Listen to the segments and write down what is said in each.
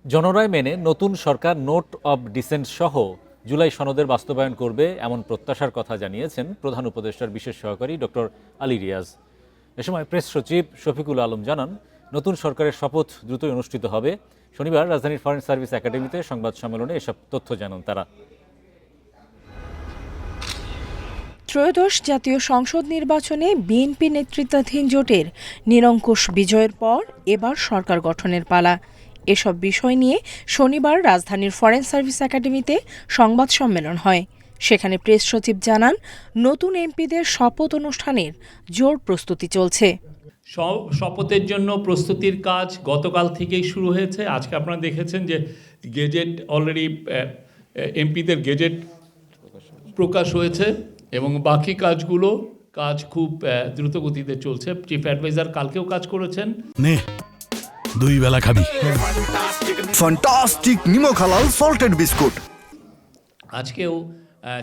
জনরায় মেনে নতুন সরকার note of dissent সহ জুলাই সনদের বাস্তবায়ন করবে এমন প্রত্যাশার কথা জানিয়েছেন প্রধান উপদেষ্টার বিশেষ সহকারী ডক্টর আলী রিয়াজ। এ সময় প্রেস সচিব শফিকুল আলম জানান, নতুন সরকারের শপথ দ্রুতই অনুষ্ঠিত হবে। শনিবার রাজধানীর ফরেন সার্ভিস একাডেমিতে সংবাদ সম্মেলনে এসব তথ্য জানান তারা। ত্রয়োদশ জাতীয় সংসদ নির্বাচনে বিএনপি নেতৃত্বাধীন জোটের নিরঙ্কুশ বিজয়ের পর এবার সরকার গঠনের পালা। এসব বিষয় নিয়ে শনিবার রাজধানীর ফরেন সার্ভিস একাডেমিতে সংবাদ সম্মেলন হয়। সেখানে প্রেস সচিব জানান, নতুন এমপিদের শপথ অনুষ্ঠানের জোর প্রস্তুতি চলছে। শপথের জন্য প্রস্তুতির কাজ গতকাল থেকেই শুরু হয়েছে। আজকে আপনারা দেখেছেন যে গেজেট অলরেডি এমপিদের গেজেট প্রকাশ হয়েছে এবং বাকি কাজ খুব দ্রুত গতিতে চলছে। চিফ অ্যাডভাইজার কালকেও কাজ করেছেন। নে দুই বেলা খাবি ফ্যান্টাস্টিক নিমো খালাল সল্টেড বিস্কুট। আজকেও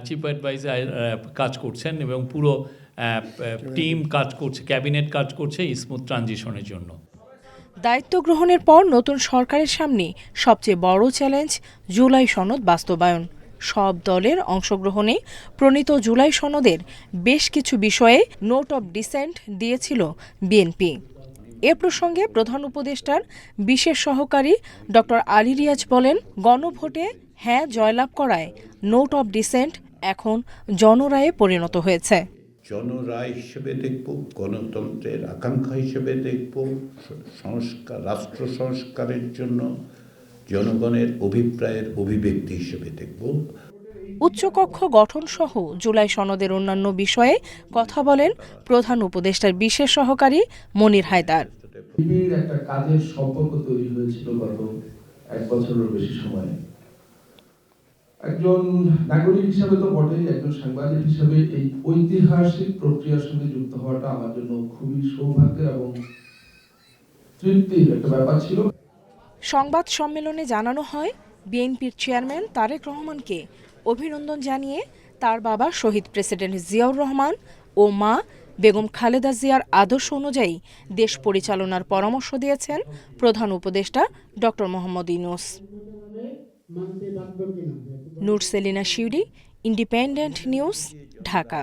চিফ অ্যাডভাইজার কাজ করছেন এবং পুরো টিম কাজ করছে, ক্যাবিনেট কাজ করছে স্মুথ ট্রানজিশনের জন্য। দায়িত্ব গ্রহণের পর নতুন সরকারের সামনে সবচেয়ে বড় চ্যালেঞ্জ জুলাই সনদ বাস্তবায়ন। সব দলের অংশগ্রহণে প্রণীত জুলাই সনদের বেশ কিছু বিষয়ে নোট অব ডিসেন্ট দিয়েছিল বিএনপি। এ প্রসঙ্গে প্রধান উপদেষ্টার বিশেষ সহকারী ডক্টর আলী রিয়াজ বলেন, গণভোটে হ্যাঁ জয়লাভ করায় নোট অব ডিসেন্ট এখন জনরায়ে পরিণত হয়েছে। জনরায় হিসেবে দেখব, গণতন্ত্রের আকাঙ্ক্ষা হিসেবে দেখব, রাষ্ট্র সংস্কারের জন্য জনগণের অভিপ্রায়ের অভিব্যক্তি হিসেবে দেখব। উচ্চকক্ষ গঠন সহ জুলাই সনদের অন্যান্য বিষয়ে কথা বলেন প্রধান উপদেষ্টার বিশেষ সহকারী মনির হায়দার। একটা কাজের সম্পর্ক তৈরি হয়েছিল গত 1 বছরের বেশি সময়ে। একজন নাগরিক হিসাবে তো বটেই, একজন সাংবাদিক হিসাবে এই ঐতিহাসিক প্রক্রিয়ার সঙ্গে যুক্ত হওয়াটা আমার জন্য খুবই সৌভাগ্যের এবং তৃপ্তির একটা ব্যাপার ছিল। সংবাদ সম্মেলনে জানানো হয়, বিএনপির চেয়ারম্যান তারেক রহমানকে অভিনন্দন জানিয়ে তার বাবা শহীদ প্রেসিডেন্ট জিয়াউর রহমান ও মা বেগম খালেদা জিয়ার আদর্শ অনুযায়ী দেশ পরিচালনার পরামর্শ দিয়েছেন প্রধান উপদেষ্টা ডক্টর মোহাম্মদ ইউনূস। নূর সেলিনা শিউরি, ইন্ডিপেন্ডেন্ট নিউজ, ঢাকা।